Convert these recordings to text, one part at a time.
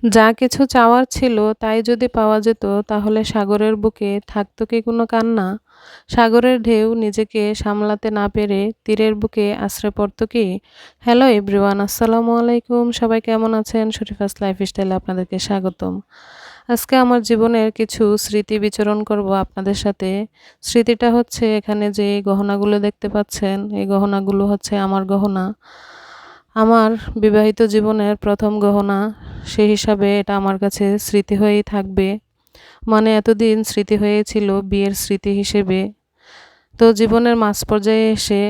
যা কিছু চাওয়ার ছিল তাই যদি পাওয়া যেত তাহলে সাগরের বুকে থাকতো কি কোনো কান্না? সাগরের ঢেউ নিজেকে সামলাতে না পেরে তীরের বুকে আছড়ে পড়তো কি? হ্যালো এভরিওয়ান, আসসালামু আলাইকুম। সবাই কেমন আছেন? শরীফাস লাইফস্টাইলে আপনাদেরকে স্বাগতম। আজকে আমার জীবনের কিছু স্মৃতি বিচরণ করব আপনাদের সাথে। স্মৃতিটা হচ্ছে এখানে যে গহনাগুলো দেখতে পাচ্ছেন, এই গহনাগুলো হচ্ছে আমার গহনা। আমার বিবাহিত জীবনের ১ম গহনা। সেই হিসাবে এটা আমার কাছে স্মৃতি হয়েই থাকবে। মানে এতদিন স্মৃতি হয়েছিল বিয়ের স্মৃতি হিসেবে। তো জীবনের মাঝ পর্যায়ে এসে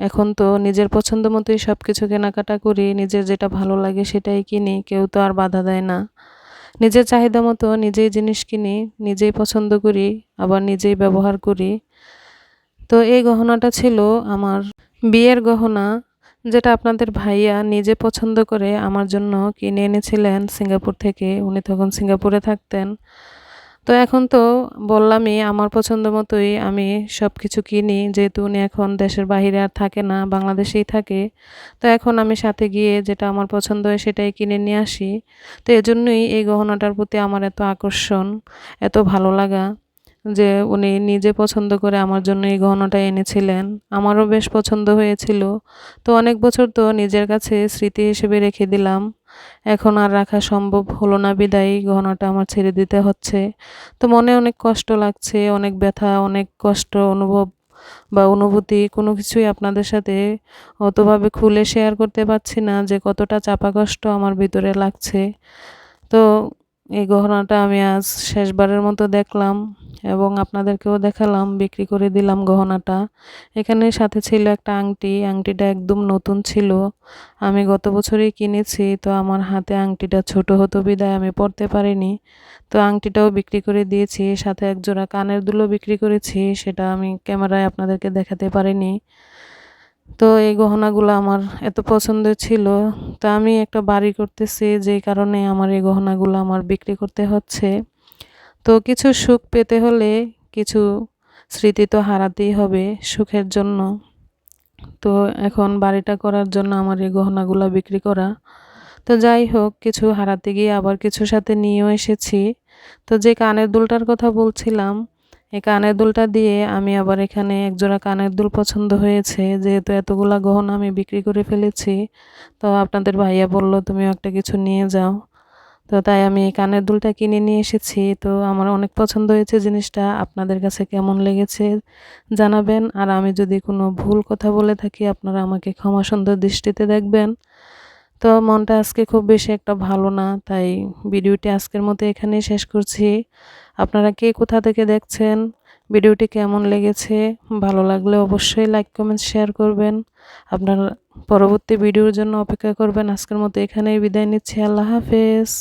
এখন তো নিজের পছন্দ মতোই সবকিছু কেনাকাটা করি। নিজের যেটা ভালো লাগে সেটাই কিনি। কেউ তো আর বাধা দেয় না। নিজের চাহিদা মতো নিজেই জিনিস কিনি, নিজেই পছন্দ করি, আবার নিজেই ব্যবহার করি। তো এই গহনাটা ছিল আমার বিয়ের গহনা, যেটা আপনাদের ভাইয়া নিজে পছন্দ করে আমার জন্য কিনে এনেছিলেন সিঙ্গাপুর থেকে। উনি তখন সিঙ্গাপুরে থাকতেন। তো এখন তো বললামই আমার পছন্দ মতোই আমি সবকিছু কিনি। যেহেতু উনি এখন দেশের বাহিরে আর থাকে না, বাংলাদেশেই থাকে। তো এখন আমি সাথে গিয়ে যেটা আমার পছন্দ হয় সেটাই কিনে নিয়ে আসি। তো এজন্যই এই গহনাটার প্রতি আমার এত আকর্ষণ, এত ভালো লাগা যে উনি নিজে পছন্দ করে আমার জন্য এই গহনাটা এনেছিলেন। আমারও বেশ পছন্দ হয়েছিল। তো অনেক বছর তো নিজের কাছে স্মৃতি হিসেবে রেখে দিলাম। এখন আর রাখা সম্ভব হলো না বিদায়ী গহনাটা আমার ছেড়ে দিতে হচ্ছে। তো মনে অনেক কষ্ট লাগছে, অনেক ব্যথা, অনেক কষ্ট অনুভব বা অনুভূতি কোনো কিছুই আপনাদের সাথে অতভাবে খুলে শেয়ার করতে পারছি না যে কতটা চাপা কষ্ট আমার ভিতরে লাগছে। তো এই গহনাটা আমি আজ শেষবারের মতো দেখলাম এবং আপনাদেরকেও দেখালাম, বিক্রি করে দিলাম গহনাটা। এখানে সাথে ছিল একটা আংটি, আংটিটা একদম নতুন ছিল। আমি গত বছরেই কিনেছি, তো আমার হাতে আংটিটা ছোট হতো বিধায় আমি পরতে পারিনি। তো আংটিটাও বিক্রি করে দিয়েছি, সাথে একজোড়া কানের দুলও বিক্রি করেছি, সেটা আমি ক্যামেরায় আপনাদেরকে দেখাতে পারিনি। তো এই গহনাগুলো আমার এত পছন্দের ছিল। তো আমি একটা বাড়ি করতেছি, যেই কারণে আমার এই গহনাগুলো আমার বিক্রি করতে হচ্ছে। তো কিছু সুখ পেতে হলে কিছু স্মৃতি তো হারাতেই হবে সুখের জন্য। তো এখন বাড়িটা করার জন্য আমার এই গহনাগুলো বিক্রি করা। তো যাই হোক, কিছু হারাতে গিয়ে আবার কিছু সাথে নিয়েও এসেছি। তো যে কানের দুলটার কথা বলছিলাম, এই কানের দুলটা দিয়ে আমি আবার এখানে একজোড়া কানের দুল পছন্দ হয়েছে। যেহেতু এতগুলা গহনা আমি বিক্রি করে ফেলেছি, তো আপনাদের ভাইয়া বলল তুমিও একটা কিছু নিয়ে যাও। তো তাই আমি এই কানের দুলটা কিনে নিয়ে এসেছি। তো আমার অনেক পছন্দ হয়েছে জিনিসটা। আপনাদের কাছে কেমন লেগেছে জানাবেন। আর আমি যদি কোনো ভুল কথা বলে থাকি আপনারা আমাকে ক্ষমা সুন্দর দৃষ্টিতে দেখবেন। তো মনটা আজকে খুব বেশি একটা ভালো না, তাই ভিডিওটি আজকের মতো এখানেই শেষ করছি। আপনারা কে কোথা থেকে দেখছেন, ভিডিওটি কেমন লেগেছে, ভালো লাগলে অবশ্যই লাইক কমেন্ট শেয়ার করবেন। আপনারা পরবর্তী ভিডিওর জন্য অপেক্ষা করবেন। আজকের মতো এখানেই বিদায় নিচ্ছি। আল্লাহ হাফেজ।